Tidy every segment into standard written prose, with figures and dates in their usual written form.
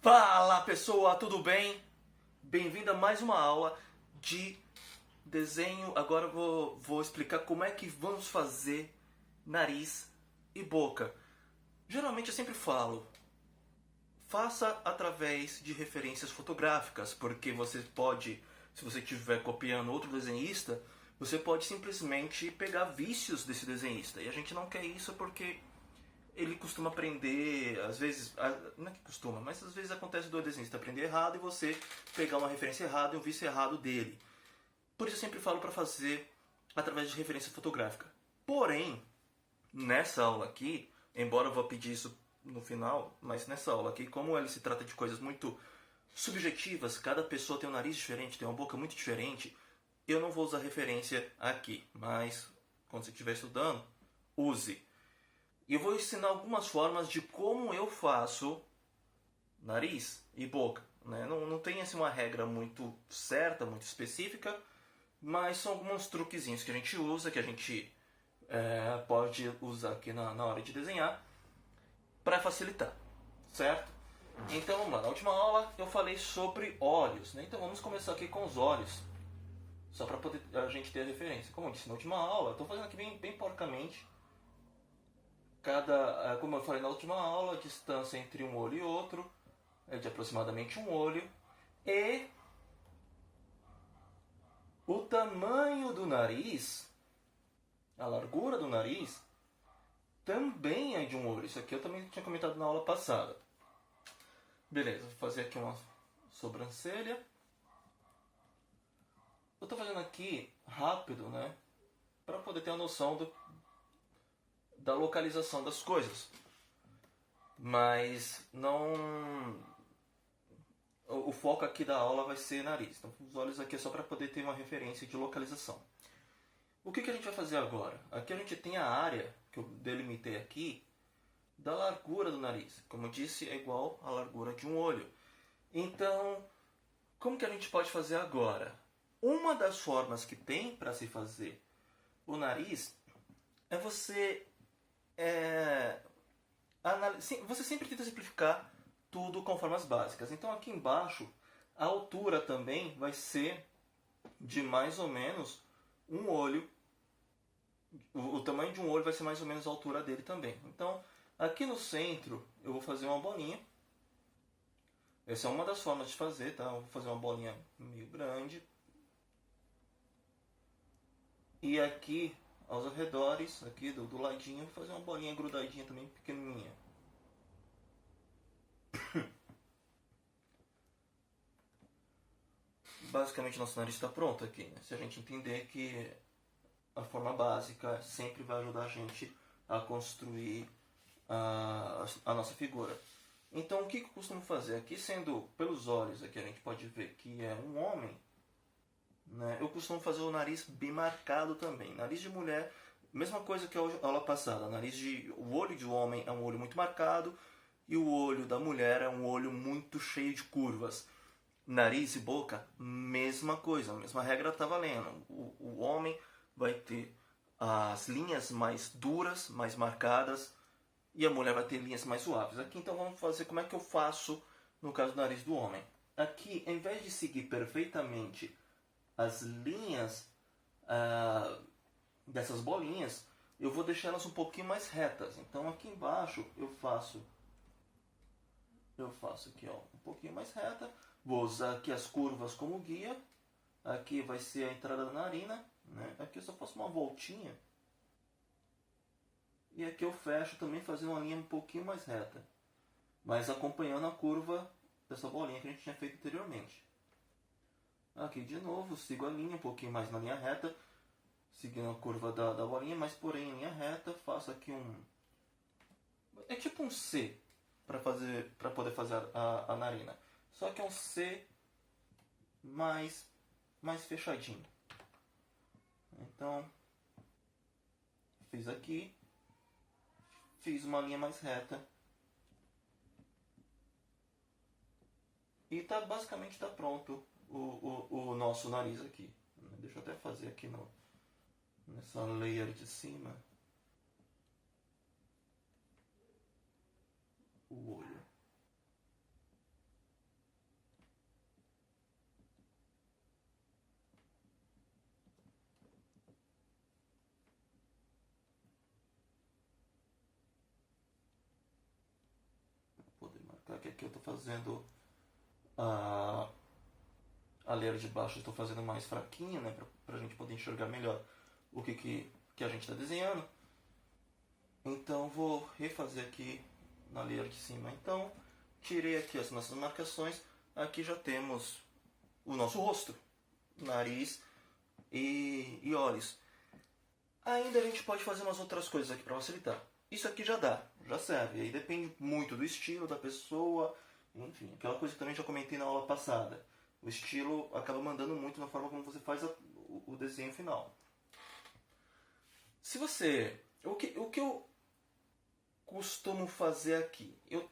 Fala pessoa, tudo bem? Bem-vindo a mais uma aula de desenho. Agora eu vou explicar como é que vamos fazer nariz e boca. Geralmente eu sempre falo, faça através de referências fotográficas, porque você pode, se você estiver copiando outro desenhista, você pode simplesmente pegar vícios desse desenhista. E a gente não quer isso porque ele costuma aprender, às vezes, não é que costuma, mas às vezes acontece do desenhista aprender errado e você pegar uma referência errada e um vício errado dele. Por isso eu sempre falo para fazer através de referência fotográfica. Porém, nessa aula aqui, embora eu vou pedir isso no final, mas nessa aula aqui, como ele se trata de coisas muito subjetivas, cada pessoa tem um nariz diferente, tem uma boca muito diferente, eu não vou usar referência aqui, mas quando você estiver estudando, use. E eu vou ensinar algumas formas de como eu faço nariz e boca. Né? Não tem assim, uma regra muito certa, muito específica, mas são alguns truquezinhos que a gente usa, que a gente pode usar aqui na hora de desenhar para facilitar, certo? Então vamos lá, na última aula eu falei sobre olhos, né? Então vamos começar aqui com os olhos, só para poder a gente ter a referência. Como eu disse na última aula, eu estou fazendo aqui bem porcamente. Como eu falei na última aula, a distância entre um olho e outro é de aproximadamente um olho. E o tamanho do nariz, a largura do nariz, também é de um olho. Isso aqui eu também tinha comentado na aula passada. Beleza, vou fazer aqui uma sobrancelha. Eu estou fazendo aqui rápido, né? Para poder ter a noção da localização das coisas. Mas não... O foco aqui da aula vai ser nariz. Então os olhos aqui é só para poder ter uma referência de localização. O que a gente vai fazer agora? Aqui a gente tem a área, que eu delimitei aqui, da largura do nariz. Como eu disse, é igual à largura de um olho. Então, como que a gente pode fazer agora? Uma das formas que tem para se fazer o nariz é você... Você sempre tenta simplificar tudo com formas básicas. Então aqui embaixo, a altura também vai ser de mais ou menos um olho. O tamanho de um olho vai ser mais ou menos a altura dele também. Então, aqui no centro, eu vou fazer uma bolinha. Essa é uma das formas de fazer, tá? Eu vou fazer uma bolinha meio grande. E aqui, aos arredores, aqui do ladinho, vou fazer uma bolinha grudadinha também, pequenininha. Basicamente nosso nariz está pronto aqui, né? Se a gente entender que a forma básica sempre vai ajudar a gente a construir a nossa figura. Então o que eu costumo fazer? Aqui sendo pelos olhos, aqui a gente pode ver que é um homem, né? Eu costumo fazer o nariz bem marcado também. Nariz de mulher, mesma coisa que a aula passada. O olho de homem é um olho muito marcado e o olho da mulher é um olho muito cheio de curvas. Nariz e boca, mesma coisa, a mesma regra está valendo. O homem vai ter as linhas mais duras, mais marcadas, e a mulher vai ter linhas mais suaves. Aqui então vamos fazer como é que eu faço no caso do nariz do homem. Aqui, em vez de seguir perfeitamente as linhas dessas bolinhas, eu vou deixar elas um pouquinho mais retas. Então aqui embaixo eu faço aqui ó, um pouquinho mais reta. Vou usar aqui as curvas como guia. Aqui vai ser a entrada da narina, né? Aqui eu só faço uma voltinha. E aqui eu fecho também fazendo uma linha um pouquinho mais reta, mas acompanhando a curva dessa bolinha que a gente tinha feito anteriormente. Aqui de novo, sigo a linha um pouquinho mais na linha reta, seguindo a curva da bolinha, mas porém em linha reta, faço aqui é tipo um C para poder fazer a narina. Só que é um C mais fechadinho. Então, fiz aqui, fiz uma linha mais reta e basicamente está pronto o nosso nariz aqui. Deixa eu até fazer aqui nessa layer de cima o olho. Tá? Que aqui eu estou fazendo a layer de baixo, estou fazendo mais fraquinha, né? Para a gente poder enxergar melhor o que a gente está desenhando. Então vou refazer aqui na layer de cima. Então tirei aqui as nossas marcações. Aqui já temos o nosso rosto, nariz e olhos. Ainda a gente pode fazer umas outras coisas aqui para facilitar. Isso aqui já dá, já serve. Aí depende muito do estilo da pessoa. Enfim, aquela coisa que também já comentei na aula passada. O estilo acaba mandando muito na forma como você faz o desenho final. Se você... O que eu costumo fazer aqui? Eu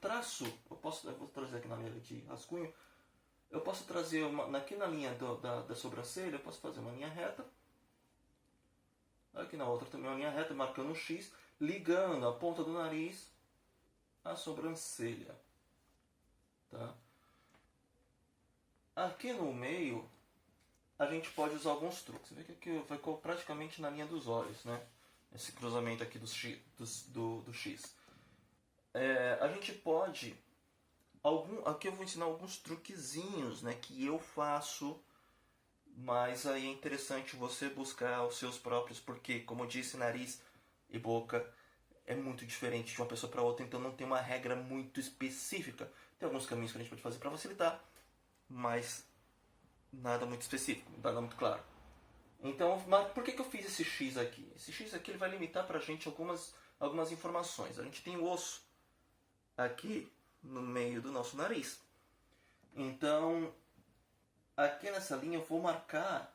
vou trazer aqui na linha de rascunho. Eu posso trazer aqui na linha da sobrancelha, eu posso fazer uma linha reta. Aqui na outra também uma linha reta, marcando um X, ligando a ponta do nariz à sobrancelha. Tá? Aqui no meio, a gente pode usar alguns truques. Você vê que aqui vai praticamente na linha dos olhos, né? Esse cruzamento aqui do X. A gente pode... Aqui eu vou ensinar alguns truquezinhos, né, que eu faço, mas aí é interessante você buscar os seus próprios, porque, como eu disse, nariz e boca é muito diferente de uma pessoa para outra, então não tem uma regra muito específica. Tem alguns caminhos que a gente pode fazer para facilitar, mas nada muito específico, nada muito claro. Então, por que eu fiz esse X aqui? Esse X aqui ele vai limitar para a gente algumas informações. A gente tem o osso aqui no meio do nosso nariz. Então, aqui nessa linha eu vou marcar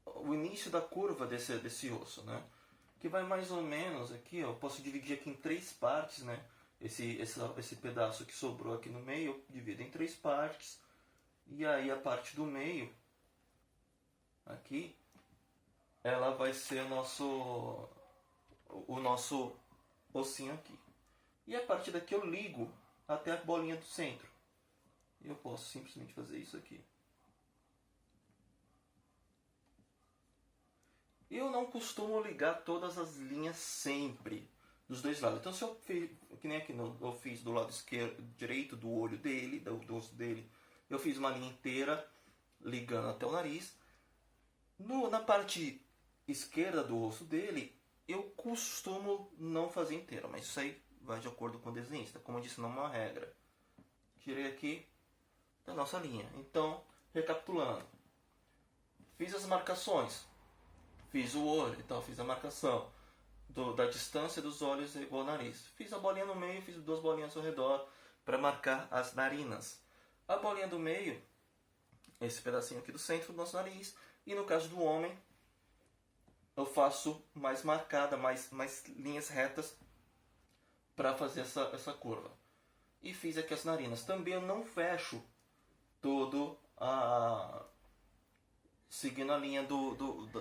o início da curva desse osso, né? Que vai mais ou menos aqui, ó, eu posso dividir aqui em 3 partes, né? Esse pedaço que sobrou aqui no meio, eu divido em 3 partes. E aí a parte do meio, aqui, ela vai ser o nosso ossinho aqui. E a partir daqui eu ligo até a bolinha do centro. Eu posso simplesmente fazer isso aqui. Eu não costumo ligar todas as linhas sempre dos dois lados. Então, se eu fiz, que nem aqui eu fiz do lado direito do olho dele, do osso dele, eu fiz uma linha inteira ligando até o nariz. Na parte esquerda do osso dele, eu costumo não fazer inteira, mas isso aí vai de acordo com o desenhista. Como eu disse, não é uma regra. Tirei aqui da nossa linha. Então, recapitulando. Fiz as marcações. Fiz o olho, então fiz a marcação da distância dos olhos igual ao nariz. Fiz a bolinha no meio, fiz 2 bolinhas ao redor para marcar as narinas. A bolinha do meio, esse pedacinho aqui do centro do nosso nariz. E no caso do homem, eu faço mais marcada, mais linhas retas para fazer essa curva. E fiz aqui as narinas. Também eu não fecho todo seguindo a linha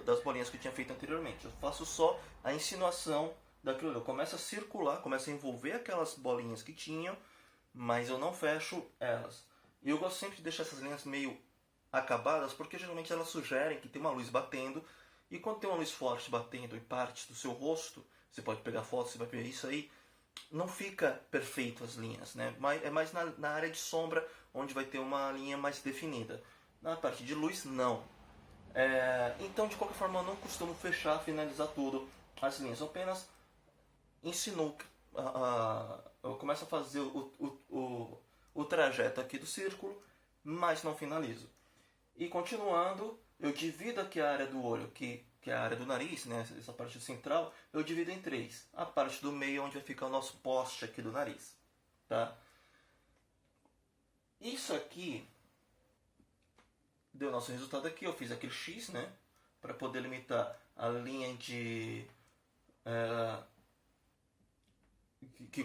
das bolinhas que eu tinha feito anteriormente. Eu faço só a insinuação daquilo. Eu começo a circular, começo a envolver aquelas bolinhas que tinham, mas eu não fecho elas. E eu gosto sempre de deixar essas linhas meio acabadas, porque geralmente elas sugerem que tem uma luz batendo, e quando tem uma luz forte batendo em partes do seu rosto, você pode pegar foto, você vai ver isso aí, não fica perfeito as linhas, né? É mais na área de sombra, onde vai ter uma linha mais definida. Na parte de luz, não. Então, de qualquer forma, eu não costumo fechar, finalizar tudo as linhas. Eu apenas ensino, eu começo a fazer o trajeto aqui do círculo, mas não finalizo. E continuando, eu divido aqui a área do olho, que é a área do nariz, né? Essa parte central, eu divido em 3. A parte do meio, onde vai ficar o nosso poste aqui do nariz. Tá? Isso aqui deu nosso resultado aqui. Eu fiz aquele X, né? Para poder limitar a linha que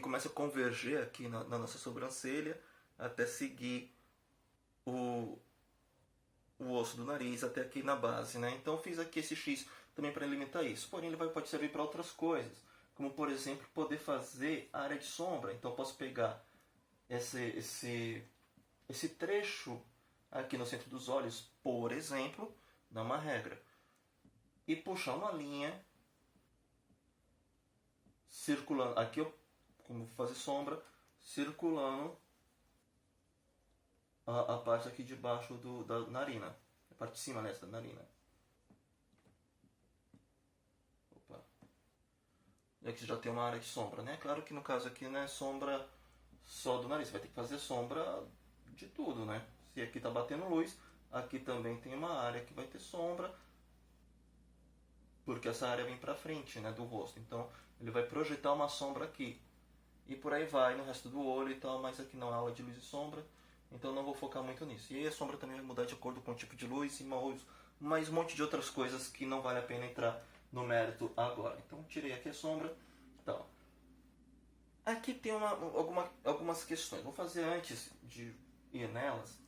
começa a converger aqui na nossa sobrancelha até seguir o osso do nariz até aqui na base, né? Então eu fiz aqui esse X também para limitar isso. Porém, ele pode servir para outras coisas, como por exemplo poder fazer a área de sombra. Então eu posso pegar esse trecho aqui no centro dos olhos, por exemplo, dá uma regra. e puxar uma linha circulando. Aqui eu, como vou fazer sombra, circulando a parte aqui de baixo da narina. A parte de cima, né, da narina. Opa. E aqui já tem uma área de sombra, né? Claro que no caso aqui não é sombra só do nariz. Você vai ter que fazer sombra de tudo, né? Se aqui tá batendo luz, aqui também tem uma área que vai ter sombra. Porque essa área vem pra frente, né, do rosto. Então ele vai projetar uma sombra aqui. E por aí vai no resto do olho e tal, mas aqui não é aula de luz e sombra. Então não vou focar muito nisso. E aí a sombra também vai mudar de acordo com o tipo de luz e mais um monte de outras coisas que não vale a pena entrar no mérito agora. Então tirei aqui a sombra. Então, aqui tem algumas questões. Vou fazer antes de ir nelas.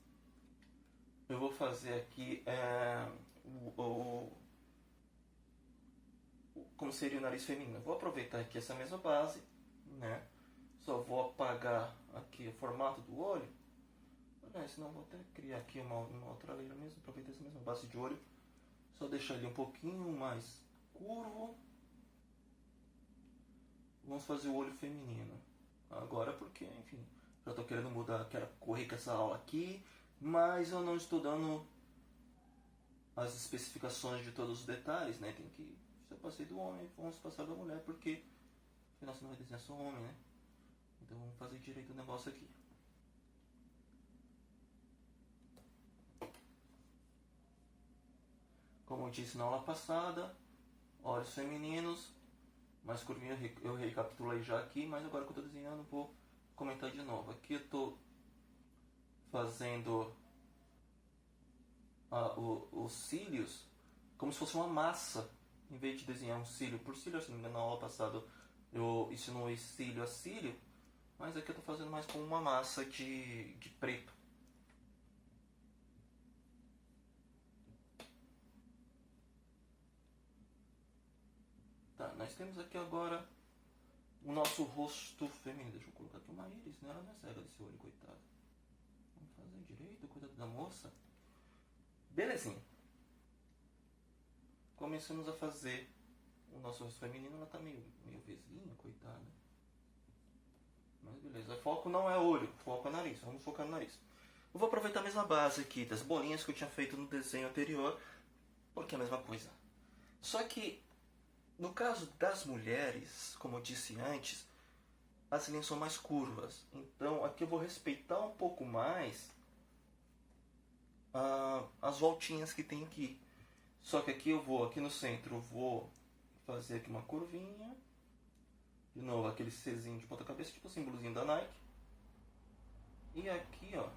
Eu vou fazer aqui como seria o nariz feminino. Vou aproveitar aqui essa mesma base, né? Só vou apagar aqui o formato do olho. Senão vou até criar aqui uma outra leira mesmo. Aproveitar essa mesma base de olho. Só deixar ele um pouquinho mais curvo. Vamos fazer o olho feminino. Agora porque, enfim, já estou querendo mudar, quero correr com essa aula aqui. Mas eu não estou dando as especificações de todos os detalhes, né? Tem que... Se eu passei do homem, vamos passar da mulher, porque afinal você não vai desenhar só homem, né? Então vamos fazer direito o negócio aqui. Como eu disse na aula passada, olhos femininos, mais curvinho eu recapitulei já aqui, mas agora que eu estou desenhando vou comentar de novo. Aqui eu estou fazendo os cílios como se fosse uma massa, em vez de desenhar um cílio por cílio. Se não me engano, na aula passada eu ensinei cílio a cílio, mas aqui eu estou fazendo mais como uma massa de preto. Tá, nós temos aqui agora o nosso rosto feminino. Deixa eu colocar aqui uma íris, né? Ela não é cega desse olho, coitada. Vamos fazer direito, cuidado da moça. Belezinha. Começamos a fazer o nosso rosto feminino. Ela tá meio vizinha, coitada. Mas beleza. O foco não é olho, o foco é nariz. Vamos focar no nariz. Eu vou aproveitar a mesma base aqui das bolinhas que eu tinha feito no desenho anterior, porque é a mesma coisa. Só que no caso das mulheres, como eu disse antes, as linhas são mais curvas. Então aqui eu vou respeitar um pouco mais as voltinhas que tem aqui. Só que aqui aqui no centro, eu vou fazer aqui uma curvinha. De novo, aquele Czinho de ponta cabeça, tipo o símbolozinho da Nike. E aqui, ó,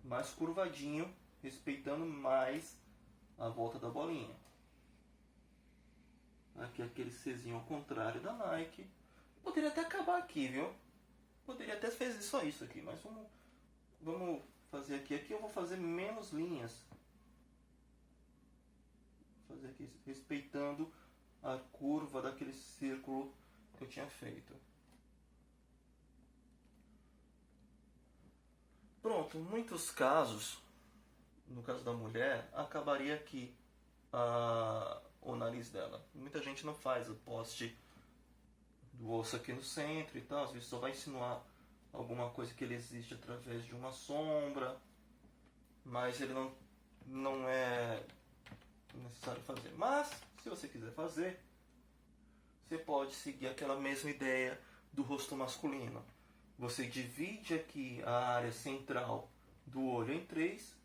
mais curvadinho, respeitando mais a volta da bolinha. Aqui aquele Czinho ao contrário da Nike. Poderia até acabar aqui, viu? Poderia até fazer só isso aqui, mas vamos fazer aqui. Aqui eu vou fazer menos linhas. Vou fazer aqui respeitando a curva daquele círculo que eu tinha feito. Pronto, em muitos casos, no caso da mulher, acabaria aqui o nariz dela. Muita gente não faz o poste do osso aqui no centro e tal, às vezes só vai insinuar alguma coisa que ele existe através de uma sombra, mas ele não é necessário fazer. Mas, se você quiser fazer, você pode seguir aquela mesma ideia do rosto masculino. Você divide aqui a área central do olho em três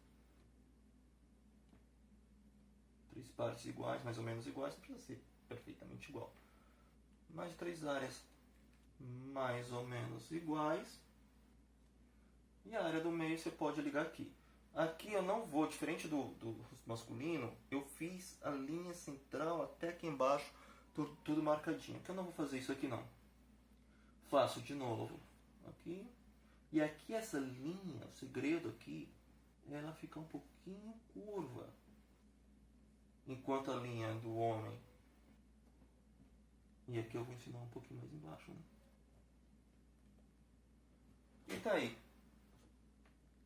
partes iguais, mais ou menos iguais, não precisa ser perfeitamente igual. Mais três áreas mais ou menos iguais. E a área do meio você pode ligar aqui. Aqui eu não vou, diferente do masculino, eu fiz a linha central até aqui embaixo, tudo marcadinho. Então eu não vou fazer isso aqui não. Faço de novo aqui. E aqui essa linha, o segredo aqui, ela fica um pouquinho curva. Enquanto a linha do homem... E aqui eu vou ensinar um pouquinho mais embaixo, né? E tá aí.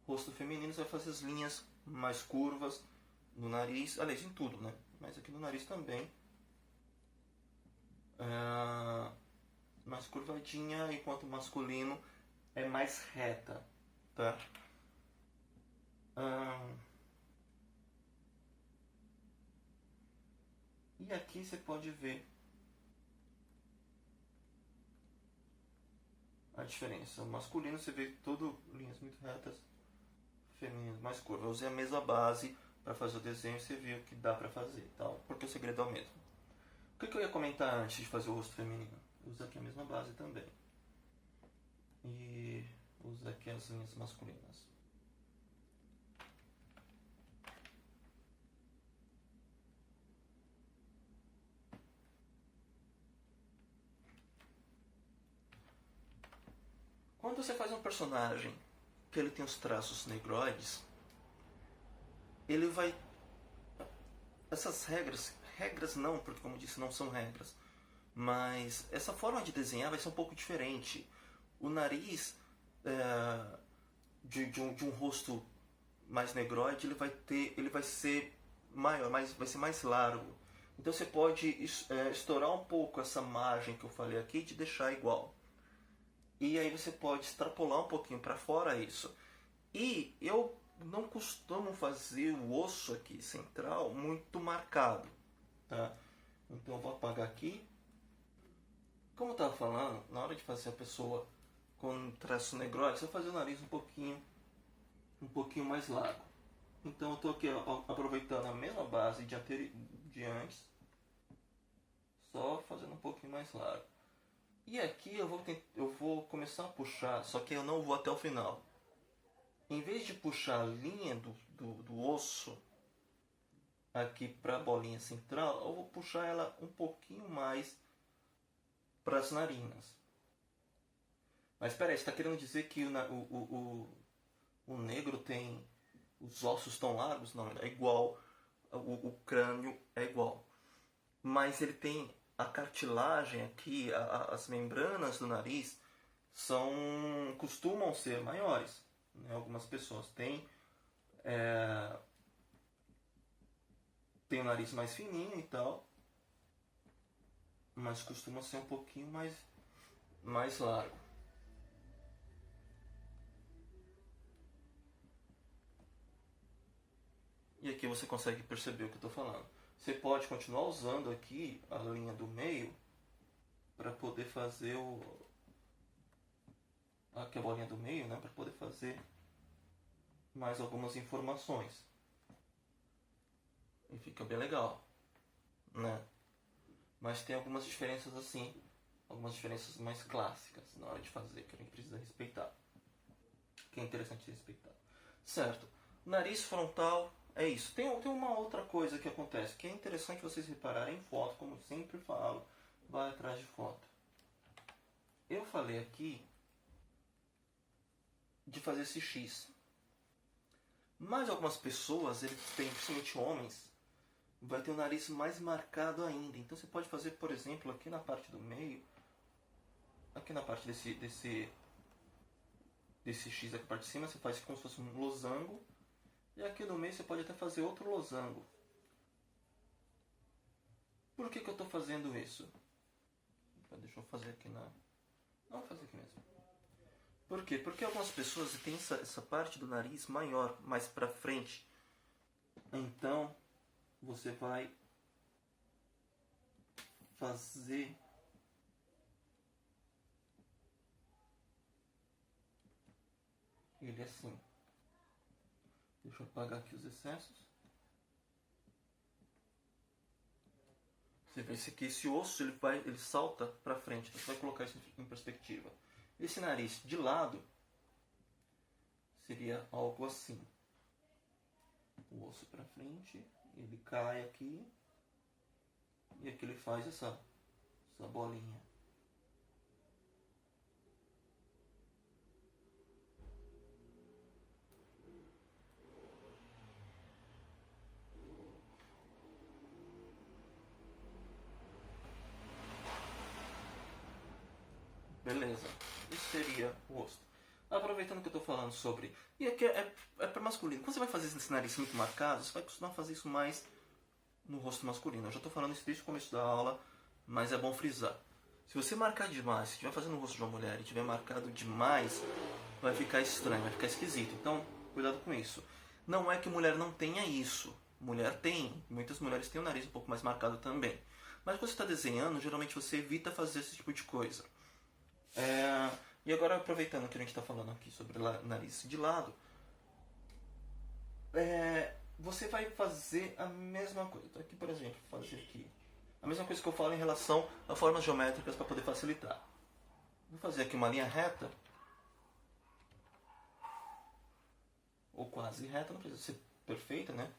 Rosto feminino, você vai fazer as linhas mais curvas no nariz. Aliás, em tudo, né? mas aqui no nariz também. Mais curvadinha, enquanto o masculino é mais reta, tá? E aqui você pode ver a diferença. O masculino você vê tudo linhas muito retas, feminino mais curva. Eu usei a mesma base para fazer o desenho e você viu que dá para fazer, tal, porque o segredo é o mesmo. O que eu ia comentar antes de fazer o rosto feminino? Usa aqui a mesma base também. E usa aqui as linhas masculinas. Quando você faz um personagem que ele tem os traços negroides, ele vai... Essas regras não, porque como disse, não são regras, mas essa forma de desenhar vai ser um pouco diferente. O nariz de um rosto mais negroide, ele vai ser maior, vai ser mais largo. Então você pode estourar um pouco essa margem que eu falei aqui e te deixar igual. E aí você pode extrapolar um pouquinho para fora isso. E eu não costumo fazer o osso aqui central muito marcado, tá? Então eu vou apagar aqui. Como eu estava falando, na hora de fazer a pessoa com traço negroide, você vai fazer o nariz um pouquinho mais largo. Então eu estou aqui aproveitando a mesma base de antes, só fazendo um pouquinho mais largo. E aqui eu vou começar a puxar, só que eu não vou até o final. Em vez de puxar a linha do osso aqui para a bolinha central, eu vou puxar ela um pouquinho mais para as narinas. Mas espera aí, você está querendo dizer que o negro tem os ossos tão largos? Não, é igual, o crânio é igual. Mas ele tem a cartilagem aqui, as membranas do nariz costumam ser maiores. Né? Algumas pessoas têm o nariz mais fininho e tal, mas costuma ser um pouquinho mais largo. E aqui você consegue perceber o que eu estou falando. Você pode continuar usando aqui a linha do meio para poder fazer aqui a bolinha do meio, né, para poder fazer mais algumas informações. E fica bem legal, né? Mas tem algumas diferenças assim, algumas diferenças mais clássicas na hora de fazer, que a gente precisa respeitar. Que é interessante respeitar. Certo. Nariz frontal é isso. Tem uma outra coisa que acontece, que é interessante vocês repararem em foto, como eu sempre falo, vai atrás de foto. Eu falei aqui de fazer esse X. Mas algumas pessoas, eles têm, principalmente homens, vai ter o nariz mais marcado ainda. Então você pode fazer, por exemplo, aqui na parte do meio, aqui na parte desse X aqui na parte de cima, você faz como se fosse um losango. E aqui no meio você pode até fazer outro losango. Por que eu estou fazendo isso? Deixa eu fazer aqui na... Não, vou fazer aqui mesmo. Por quê? Porque algumas pessoas têm essa parte do nariz maior, mais pra frente. Então, você vai fazer ele assim. Deixa eu apagar aqui os excessos. Você vê que esse osso ele salta para frente. Então você vai colocar isso em perspectiva. Esse nariz de lado seria algo assim. O osso para frente, ele cai aqui e aqui ele faz essa bolinha. Beleza, isso seria o rosto. Aproveitando que eu estou falando sobre... E aqui é para masculino. Quando você vai fazer esse nariz muito marcado, você vai costumar fazer isso mais no rosto masculino. Eu já estou falando isso desde o começo da aula, mas é bom frisar. Se você marcar demais, se estiver fazendo o rosto de uma mulher e tiver marcado demais, vai ficar estranho, vai ficar esquisito. Então, cuidado com isso. Não é que mulher não tenha isso. Mulher tem. Muitas mulheres têm o nariz um pouco mais marcado também. Mas quando você está desenhando, geralmente você evita fazer esse tipo de coisa. E agora, aproveitando que a gente está falando aqui sobre nariz de lado, você vai fazer a mesma coisa. Então, aqui, por exemplo, fazer aqui a mesma coisa que eu falo em relação a formas geométricas para poder facilitar. Vou fazer aqui uma linha reta, ou quase reta, não precisa ser perfeita, né?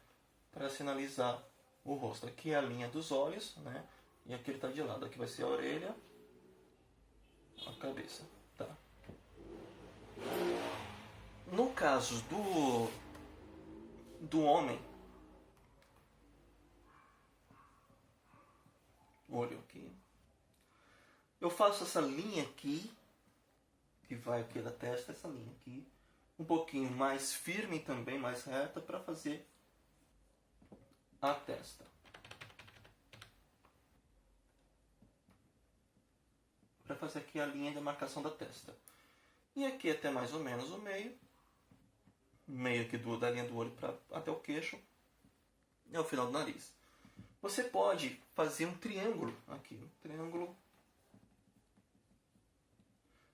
Para sinalizar o rosto. Aqui é a linha dos olhos, né? E aqui ele está de lado. Aqui vai ser a orelha, a cabeça, tá? No caso do homem, olho aqui, eu faço essa linha aqui, que vai aqui da testa, essa linha aqui, um pouquinho mais firme também, mais reta, para fazer a testa. Para fazer aqui a linha de marcação da testa. E aqui até mais ou menos o meio aqui da linha do olho até o queixo, é o final do nariz. Você pode fazer um triângulo aqui,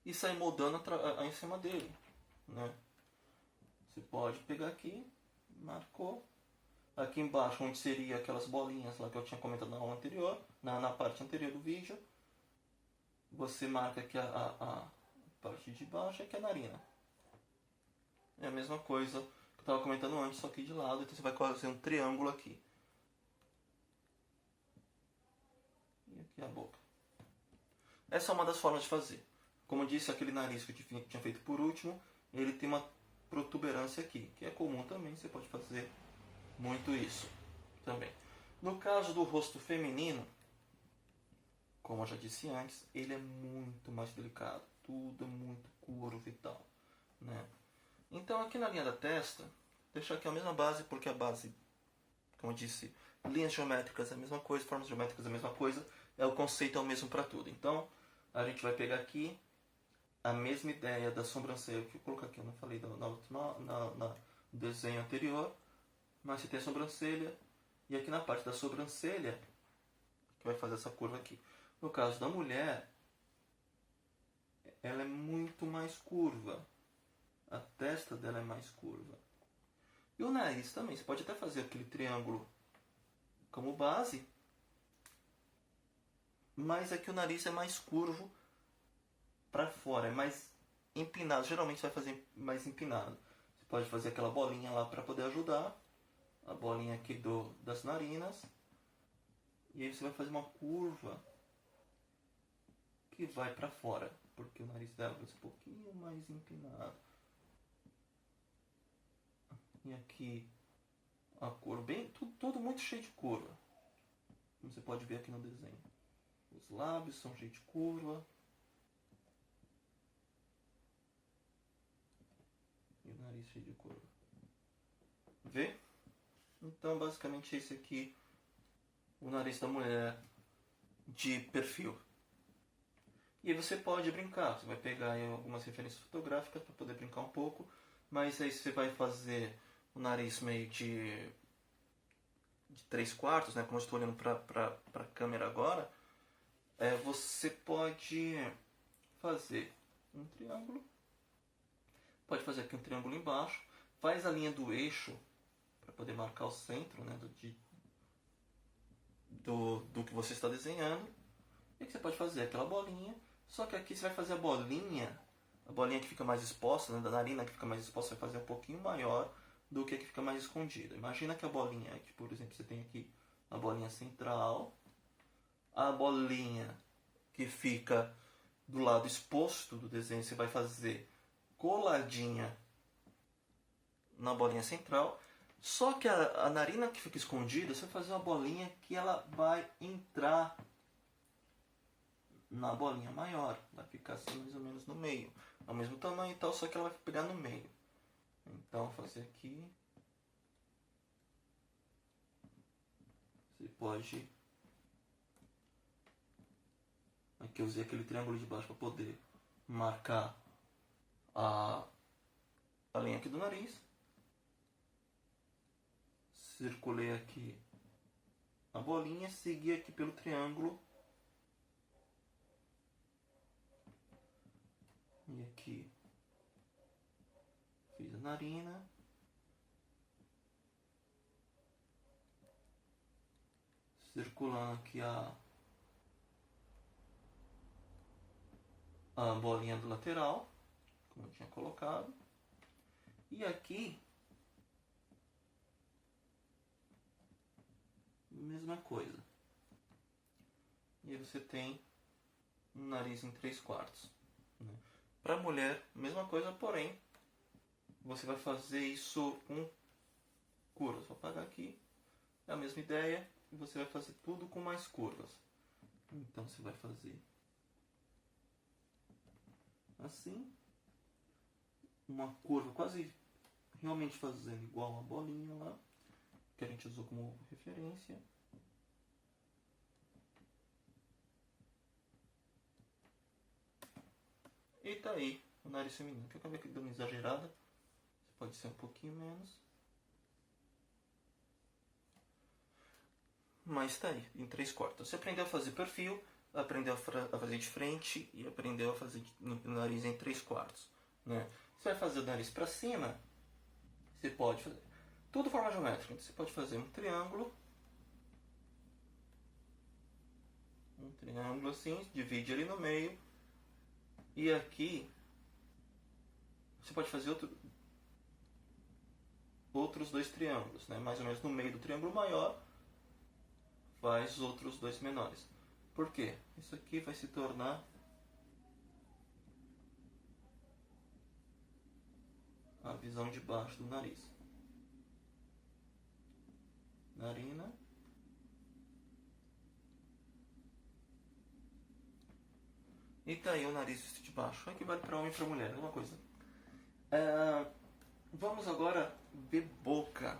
e sair moldando em cima dele, né? Você pode pegar aqui, marcou, aqui embaixo onde seria aquelas bolinhas lá que eu tinha comentado na aula anterior, na parte anterior do vídeo, você marca aqui a parte de baixo, aqui é a narina. É a mesma coisa que eu estava comentando antes, só que de lado. Então você vai fazer um triângulo aqui. E aqui a boca. Essa é uma das formas de fazer. Como eu disse, aquele nariz que eu tinha feito por último, ele tem uma protuberância aqui, que é comum também, você pode fazer muito isso também. No caso do rosto feminino, como eu já disse antes, ele é muito mais delicado. Tudo é muito curvo e tal, né? Então aqui na linha da testa, deixar aqui a mesma base, porque a base, como eu disse, linhas geométricas é a mesma coisa, formas geométricas é a mesma coisa, o conceito é o mesmo para tudo. Então a gente vai pegar aqui a mesma ideia da sobrancelha que eu coloquei aqui, eu não falei no desenho anterior, mas você tem a sobrancelha, e aqui na parte da sobrancelha, que vai fazer essa curva aqui. No caso da mulher, ela é muito mais curva. A testa dela é mais curva. E o nariz também. Você pode até fazer aquele triângulo como base, mas aqui o nariz é mais curvo para fora, é mais empinado. Geralmente você vai fazer mais empinado. Você pode fazer aquela bolinha lá para poder ajudar. A bolinha aqui das narinas. E aí você vai fazer uma curva que vai para fora, porque o nariz dela vai ser um pouquinho mais empinado. E aqui a cor, tudo muito cheio de curva. Como você pode ver aqui no desenho. Os lábios são cheios de curva. E o nariz cheio de curva. Vê? Então basicamente esse aqui, o nariz da mulher de perfil. E aí você pode brincar. Você vai pegar aí algumas referências fotográficas para poder brincar um pouco. Mas aí você vai fazer o nariz meio de 3/4, né? Como eu estou olhando para a câmera agora, você pode fazer um triângulo. Pode fazer aqui um triângulo embaixo. Faz a linha do eixo para poder marcar o centro, né? Do que você está desenhando. E que você pode fazer aquela bolinha. Só que aqui você vai fazer a bolinha que fica mais exposta, né? Da narina que fica mais exposta, vai fazer um pouquinho maior do que a que fica mais escondida. Imagina que a bolinha, que por exemplo você tem aqui a bolinha central, a bolinha que fica do lado exposto do desenho, você vai fazer coladinha na bolinha central, só que a narina que fica escondida, você vai fazer uma bolinha que ela vai entrar na bolinha maior, vai ficar assim mais ou menos no meio, ao mesmo tamanho e tal, só que ela vai pegar no meio. Então, vou fazer aqui. Você pode... Aqui eu usei aquele triângulo de baixo para poder marcar a linha aqui do nariz. Circulei aqui a bolinha, segui aqui pelo triângulo. E aqui fiz a narina. Circulando aqui a bolinha do lateral, como eu tinha colocado. E aqui, mesma coisa. E aí você tem um nariz em 3/4. Né? Para mulher, mesma coisa, porém, você vai fazer isso com curvas. Vou apagar aqui. É a mesma ideia. E você vai fazer tudo com mais curvas. Então você vai fazer assim. Uma curva quase realmente fazendo igual uma bolinha lá. Que a gente usou como referência. E tá aí o nariz feminino. Que eu acabei aqui dando uma exagerada. Pode ser um pouquinho menos. Mas tá aí, em 3/4. Você aprendeu a fazer perfil, aprendeu a fazer de frente e aprendeu a fazer o nariz em 3/4. Né? Você vai fazer o nariz para cima, você pode fazer tudo forma geométrica. Você pode fazer um triângulo assim, divide ali no meio. E aqui você pode fazer outros 2 triângulos, né? Mais ou menos no meio do triângulo maior, faz outros 2 menores. Por quê? Isso aqui vai se tornar a visão de baixo do nariz. Narina. E tá aí o nariz visto de baixo. Aqui vale para homem e para mulher, alguma coisa. Vamos agora ver boca.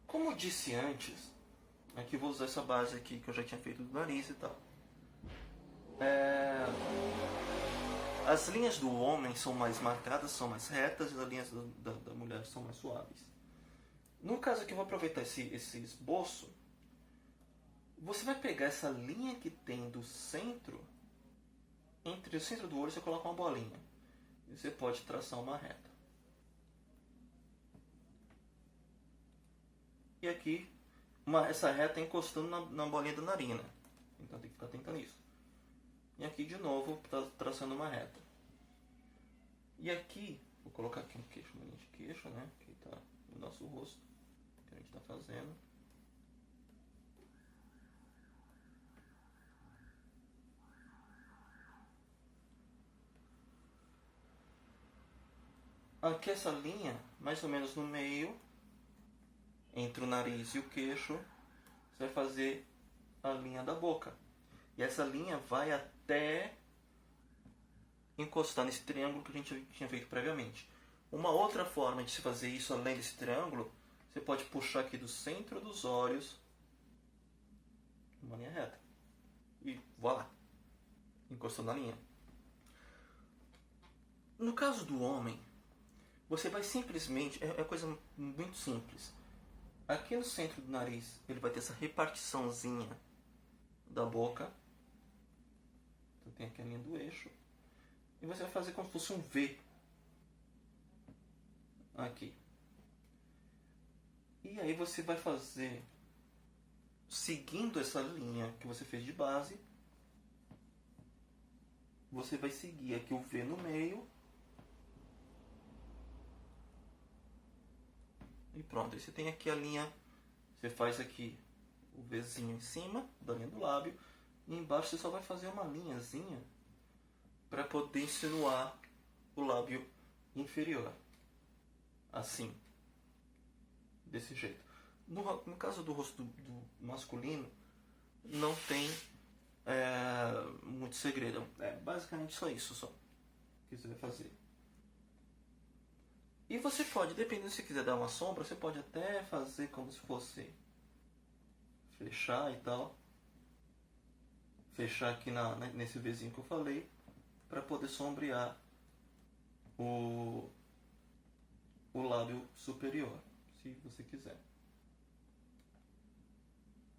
Como eu disse antes, aqui vou usar essa base aqui que eu já tinha feito do nariz e tal. As linhas do homem são mais marcadas, são mais retas, e as linhas da mulher são mais suaves. No caso aqui, eu vou aproveitar esse esboço. Você vai pegar essa linha que tem do centro, entre o centro do olho você coloca uma bolinha. E você pode traçar uma reta. E aqui, essa reta encostando na bolinha da narina. Então tem que ficar atento nisso. E aqui de novo, traçando uma reta. E aqui, vou colocar aqui um queixo, uma linha de queixo, né? Que está no nosso rosto, que a gente está fazendo. Aqui essa linha, mais ou menos no meio, entre o nariz e o queixo, você vai fazer a linha da boca. E essa linha vai até encostar nesse triângulo que a gente tinha feito previamente. Uma outra forma de se fazer isso além desse triângulo, você pode puxar aqui do centro dos olhos uma linha reta. E voilá! Encostou na linha. No caso do homem, você vai simplesmente... É coisa muito simples. Aqui no centro do nariz, ele vai ter essa repartiçãozinha da boca. Então tem aqui a linha do eixo. E você vai fazer como se fosse um V. Aqui. E aí você vai fazer, seguindo essa linha que você fez de base, você vai seguir aqui o V no meio. E pronto, aí você tem aqui a linha, você faz aqui o Vzinho em cima da linha do lábio. E embaixo você só vai fazer uma linhazinha para poder insinuar o lábio inferior. Assim. Desse jeito. No caso do rosto do masculino, não tem muito segredo. É basicamente só isso só que você vai fazer. E você pode, dependendo se você quiser dar uma sombra, você pode até fazer como se fosse fechar e tal. Fechar aqui nesse Vzinho que eu falei, para poder sombrear o lábio superior, se você quiser.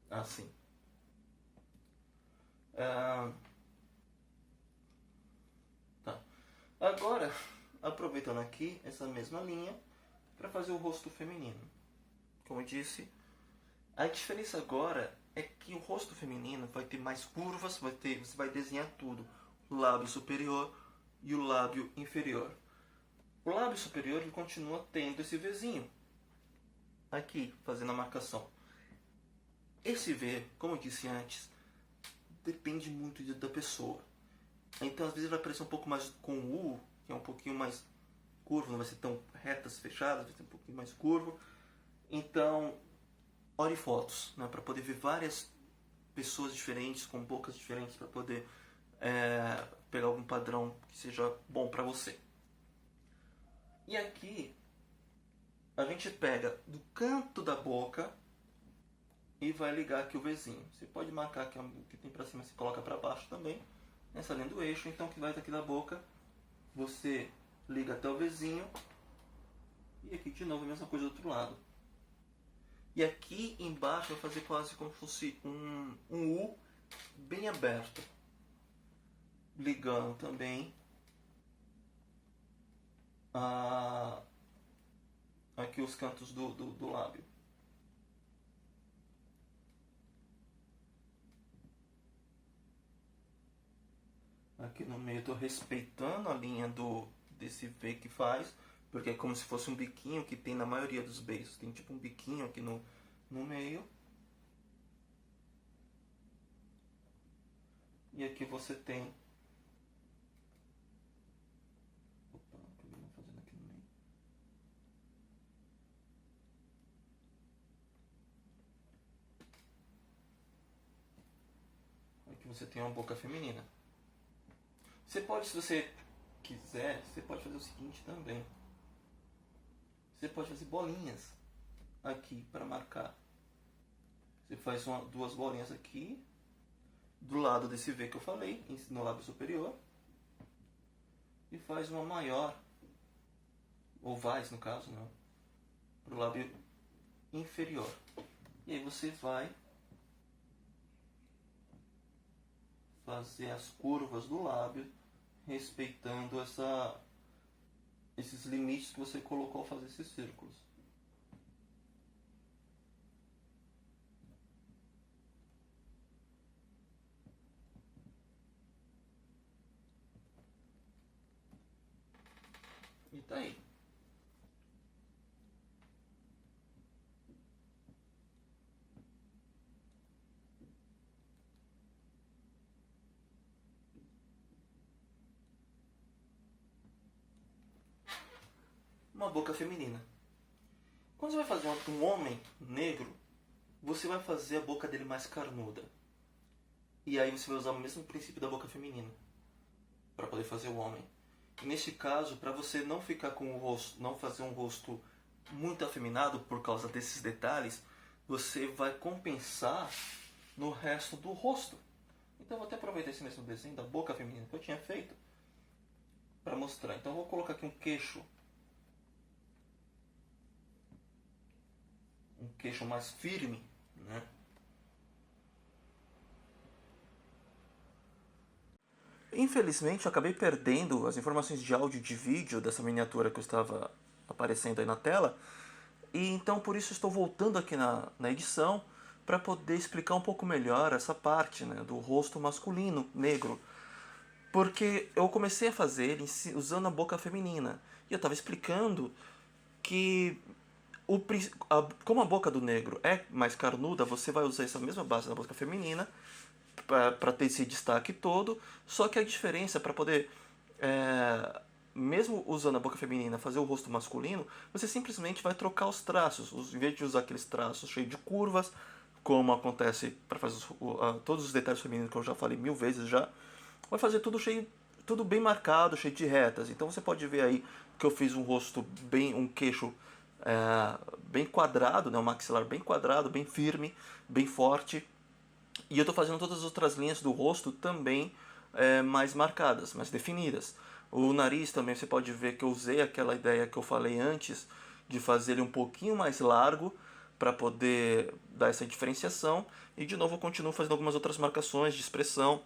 Assim. Tá. Agora, aproveitando aqui essa mesma linha, para fazer o rosto feminino. Como eu disse, a diferença agora é que o rosto feminino vai ter mais curvas, você vai desenhar tudo. O lábio superior e o lábio inferior. O lábio superior ele continua tendo esse Vzinho. Aqui, fazendo a marcação. Esse V, como eu disse antes, depende muito da pessoa. Então, às vezes vai parecer um pouco mais com o U, que é um pouquinho mais curvo, não vai ser tão retas fechadas, vai ser um pouquinho mais curvo. Então, olhe fotos, né, para poder ver várias pessoas diferentes, com bocas diferentes, para poder pegar algum padrão que seja bom para você. E aqui, a gente pega do canto da boca e vai ligar aqui o Vzinho. Você pode marcar que o que tem para cima, você coloca para baixo também, nessa linha do eixo. Então, o que vai daqui da boca, você liga até o Vzinho. E aqui, de novo, a mesma coisa do outro lado. E aqui embaixo vai fazer quase como se fosse um U bem aberto. Ligando também aqui os cantos do lábio. Aqui no meio eu estou respeitando a linha desse V que faz, porque é como se fosse um biquinho que tem na maioria dos beijos. Tem tipo um biquinho aqui no meio. E aqui você tem... Opa, acabei não fazendo aqui no meio. Aqui você tem uma boca feminina. Você pode, se você quiser, você pode fazer o seguinte também. Você pode fazer bolinhas aqui para marcar. Você faz duas bolinhas aqui, do lado desse V que eu falei, no lábio superior. E faz uma maior, ou vais no caso, não, para o lábio inferior. E aí você vai fazer as curvas do lábio, respeitando esses limites que você colocou ao fazer esses círculos. E tá aí. Uma boca feminina. Quando você vai fazer um homem negro, você vai fazer a boca dele mais carnuda. E aí você vai usar o mesmo princípio da boca feminina para poder fazer o homem. E neste caso, para você não ficar com o rosto, não fazer um rosto muito afeminado por causa desses detalhes, você vai compensar no resto do rosto. Então eu vou até aproveitar esse mesmo desenho da boca feminina que eu tinha feito para mostrar. Então eu vou colocar aqui um queixo mais firme, né? Infelizmente eu acabei perdendo as informações de áudio e de vídeo dessa miniatura que eu estava aparecendo aí na tela, e então por isso estou voltando aqui na edição para poder explicar um pouco melhor essa parte, né, do rosto masculino negro, porque eu comecei a fazer ele usando a boca feminina e eu estava explicando que como a boca do negro é mais carnuda, você vai usar essa mesma base da boca feminina para ter esse destaque todo, só que a diferença para poder, mesmo usando a boca feminina, fazer o rosto masculino, você simplesmente vai trocar os traços, em vez de usar aqueles traços cheios de curvas, como acontece para fazer todos os detalhes femininos que eu já falei 1000 vezes já, vai fazer tudo bem marcado, cheio de retas. Então você pode ver aí que eu fiz um rosto um queixo bem quadrado, né? Um maxilar bem quadrado, bem firme, bem forte. E eu estou fazendo todas as outras linhas do rosto também mais marcadas, mais definidas. O nariz também você pode ver que eu usei aquela ideia que eu falei antes de fazer ele um pouquinho mais largo para poder dar essa diferenciação. E de novo eu continuo fazendo algumas outras marcações de expressão,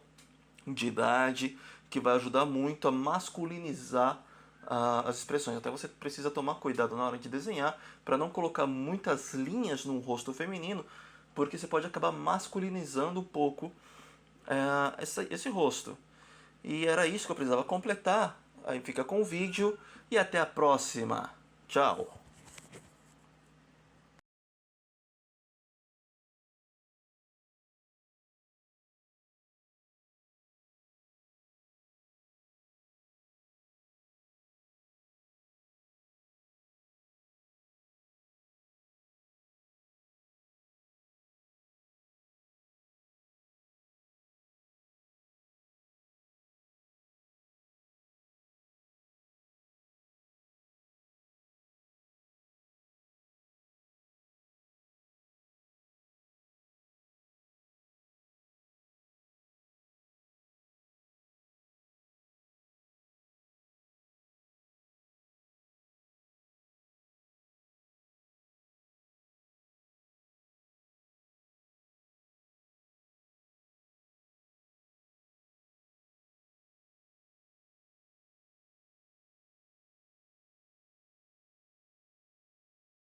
de idade, que vai ajudar muito a masculinizar as expressões. Até você precisa tomar cuidado na hora de desenhar para não colocar muitas linhas no rosto feminino, porque você pode acabar masculinizando um pouco esse rosto. E era isso que eu precisava completar. Aí fica com o vídeo e até a próxima. Tchau!